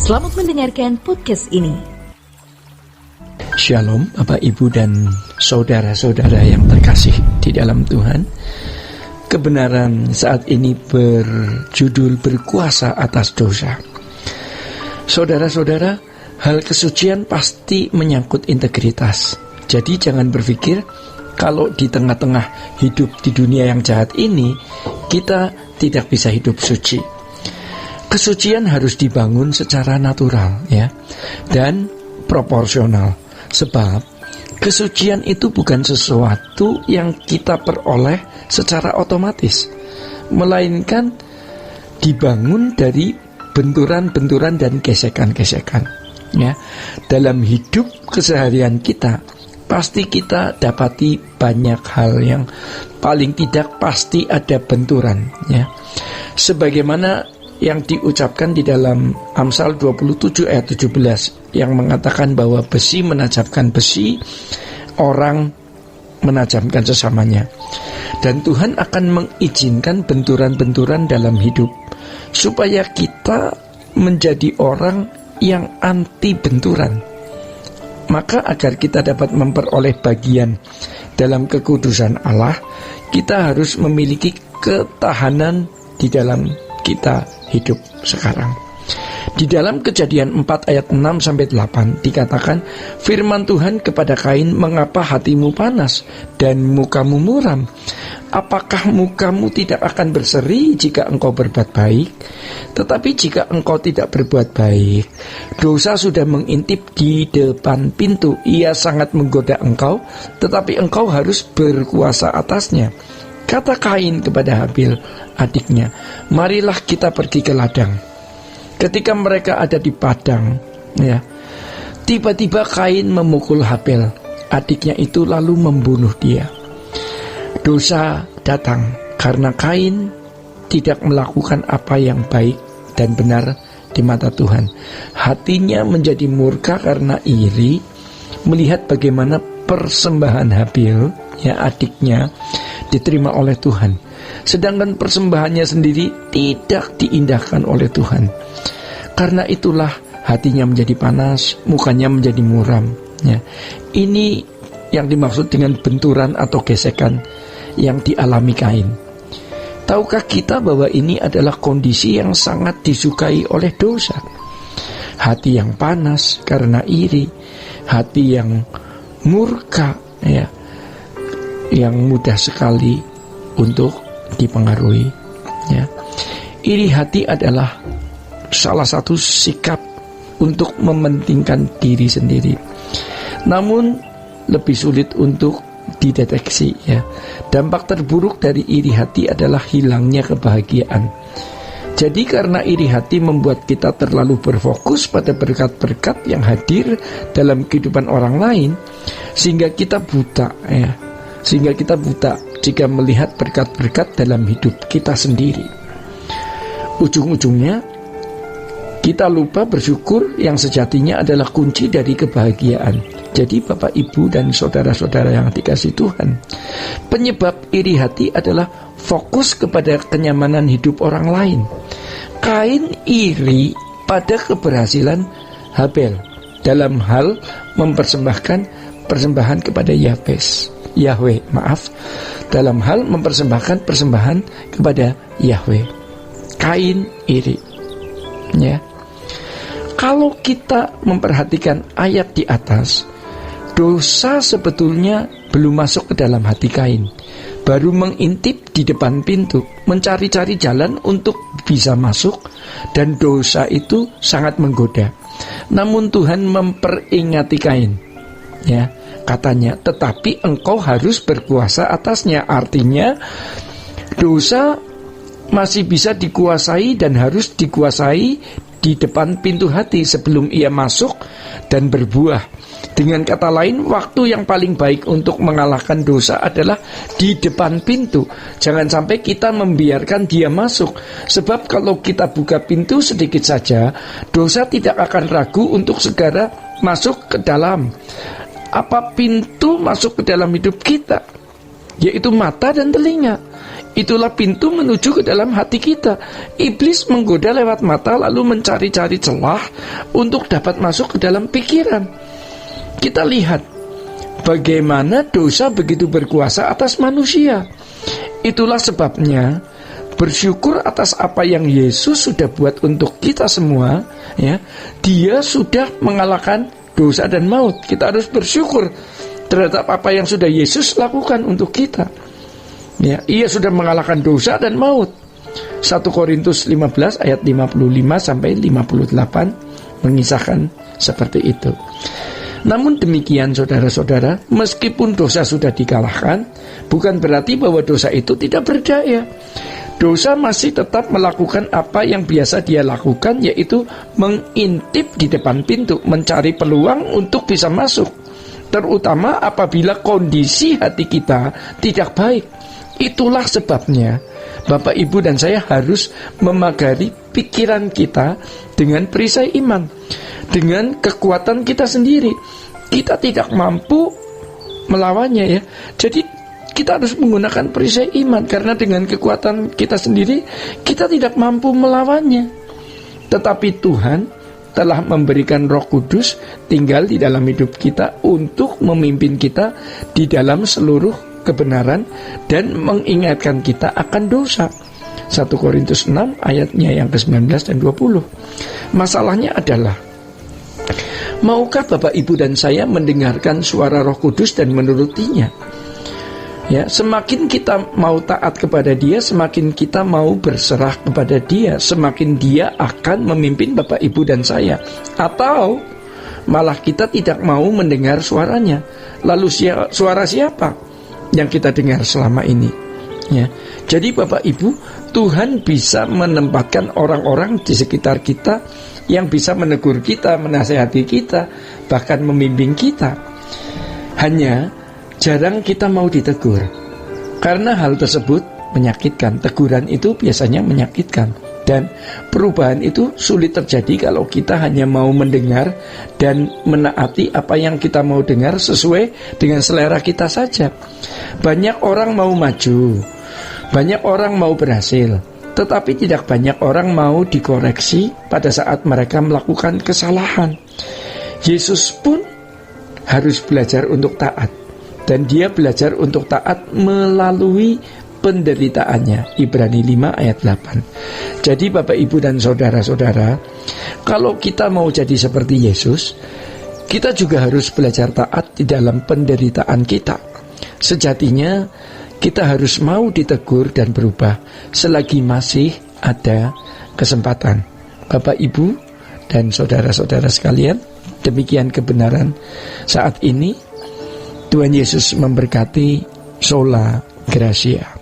Selamat mendengarkan podcast ini. Shalom Bapak Ibu dan saudara-saudara yang terkasih di dalam Tuhan. Kebenaran saat ini berjudul berkuasa atas dosa. Saudara-saudara, hal kesucian pasti menyangkut integritas. Jadi jangan berpikir kalau di tengah-tengah hidup di dunia yang jahat ini kita tidak bisa hidup suci. Kesucian harus dibangun secara natural ya, dan proporsional. Sebab kesucian itu bukan sesuatu yang kita peroleh secara otomatis, melainkan dibangun dari benturan-benturan dan gesekan-gesekan ya. Dalam hidup keseharian kita pasti kita dapati banyak hal yang paling tidak pasti ada benturan ya. Sebagaimana yang diucapkan di dalam Amsal 27 ayat 17 yang mengatakan bahwa besi menajamkan besi, orang menajamkan sesamanya. Dan Tuhan akan mengizinkan benturan-benturan dalam hidup supaya kita menjadi orang yang anti benturan. Maka agar kita dapat memperoleh bagian dalam kekudusan Allah, kita harus memiliki ketahanan di dalam kita hidup sekarang. Di dalam Kejadian 4 ayat 6-8 dikatakan, firman Tuhan kepada Kain, mengapa hatimu panas dan mukamu muram? Apakah mukamu tidak akan berseri jika engkau berbuat baik? Tetapi jika engkau tidak berbuat baik, dosa sudah mengintip di depan pintu. Ia sangat menggoda engkau, tetapi engkau harus berkuasa atasnya. Kata Kain kepada Habil, adiknya, marilah kita pergi ke ladang. Ketika mereka ada di padang, ya, tiba-tiba Kain memukul Habil, adiknya itu, lalu membunuh dia. Dosa datang karena Kain tidak melakukan apa yang baik dan benar di mata Tuhan. Hatinya menjadi murka karena iri melihat bagaimana persembahan Habil, ya, adiknya, diterima oleh Tuhan, sedangkan persembahannya sendiri tidak diindahkan oleh Tuhan. Karena itulah hatinya menjadi panas, mukanya menjadi muram ya. Ini yang dimaksud dengan benturan atau gesekan yang dialami Kain. Tahukah kita bahwa ini adalah kondisi yang sangat disukai oleh dosa? Hati yang panas karena iri, hati yang murka ya, yang mudah sekali untuk dipengaruhi ya. Iri hati adalah salah satu sikap untuk mementingkan diri sendiri, namun lebih sulit untuk dideteksi ya. Dampak terburuk dari iri hati adalah hilangnya kebahagiaan. Jadi karena iri hati membuat kita terlalu berfokus pada berkat-berkat yang hadir dalam kehidupan orang lain, sehingga kita buta ya. Sehingga kita buta jika melihat berkat-berkat dalam hidup kita sendiri. Ujung-ujungnya kita lupa bersyukur yang sejatinya adalah kunci dari kebahagiaan. Jadi Bapak, Ibu, dan saudara-saudara yang dikasihi Tuhan, penyebab iri hati adalah fokus kepada kenyamanan hidup orang lain. Kain iri pada keberhasilan Habil dalam hal mempersembahkan persembahan kepada Yahweh, dalam hal mempersembahkan persembahan kepada Yahweh. Kain iri ya. Kalau kita memperhatikan ayat di atas, dosa sebetulnya belum masuk ke dalam hati Kain, baru mengintip di depan pintu, mencari-cari jalan untuk bisa masuk, dan dosa itu sangat menggoda. Namun Tuhan memperingati Kain ya, katanya, tetapi engkau harus berkuasa atasnya. Artinya dosa masih bisa dikuasai dan harus dikuasai di depan pintu hati sebelum ia masuk dan berbuah. Dengan kata lain, waktu yang paling baik untuk mengalahkan dosa adalah di depan pintu. Jangan sampai kita membiarkan dia masuk, sebab kalau kita buka pintu sedikit saja, dosa tidak akan ragu untuk segera masuk ke dalam. Apa pintu masuk ke dalam hidup kita? Yaitu mata dan telinga. Itulah pintu menuju ke dalam hati kita. Iblis menggoda lewat mata, lalu mencari-cari celah untuk dapat masuk ke dalam pikiran. Kita lihat bagaimana dosa begitu berkuasa atas manusia. Itulah sebabnya bersyukur atas apa yang Yesus sudah buat untuk kita semua, ya. Dia sudah mengalahkan dosa dan maut. Kita harus bersyukur terhadap apa yang sudah Yesus lakukan untuk kita. Ya, ia sudah mengalahkan dosa dan maut. 1 Korintus 15 ayat 55 sampai 58 mengisahkan seperti itu. Namun demikian saudara-saudara, meskipun dosa sudah dikalahkan, bukan berarti bahwa dosa itu tidak berdaya. Dosa masih tetap melakukan apa yang biasa dia lakukan, yaitu mengintip di depan pintu, mencari peluang untuk bisa masuk. Terutama apabila kondisi hati kita tidak baik. Itulah sebabnya Bapak, Ibu, dan saya harus memagari pikiran kita dengan perisai iman, dengan kekuatan kita sendiri. Kita tidak mampu melawannya, ya. Jadi kita harus menggunakan perisai iman, karena dengan kekuatan kita sendiri kita tidak mampu melawannya. Tetapi Tuhan telah memberikan Roh Kudus tinggal di dalam hidup kita untuk memimpin kita di dalam seluruh kebenaran dan mengingatkan kita akan dosa. 1 Korintus 6 ayatnya yang ke-19 dan 20. Masalahnya adalah, maukah Bapak, Ibu, dan saya mendengarkan suara Roh Kudus dan menurutinya? Ya, semakin kita mau taat kepada Dia, semakin kita mau berserah kepada Dia, semakin Dia akan memimpin Bapak, Ibu, dan saya. Atau malah kita tidak mau mendengar suaranya. Lalu suara siapa yang kita dengar selama ini? Ya. Jadi Bapak, Ibu, Tuhan bisa menempatkan orang-orang di sekitar kita yang bisa menegur kita, menasihati kita, bahkan membimbing kita. Hanya jarang kita mau ditegur, karena hal tersebut menyakitkan. Teguran itu biasanya menyakitkan, dan perubahan itu sulit terjadi kalau kita hanya mau mendengar dan menaati apa yang kita mau dengar sesuai dengan selera kita saja. Banyak orang mau maju, banyak orang mau berhasil, tetapi tidak banyak orang mau dikoreksi pada saat mereka melakukan kesalahan. Yesus pun harus belajar untuk taat, dan dia belajar untuk taat melalui penderitaannya. Ibrani 5 ayat 8. Jadi Bapak, Ibu, dan saudara-saudara, kalau kita mau jadi seperti Yesus, kita juga harus belajar taat di dalam penderitaan kita. Sejatinya kita harus mau ditegur dan berubah selagi masih ada kesempatan. Bapak, Ibu, dan saudara-saudara sekalian, demikian kebenaran saat ini. Tuhan Yesus memberkati. Sola Gracia.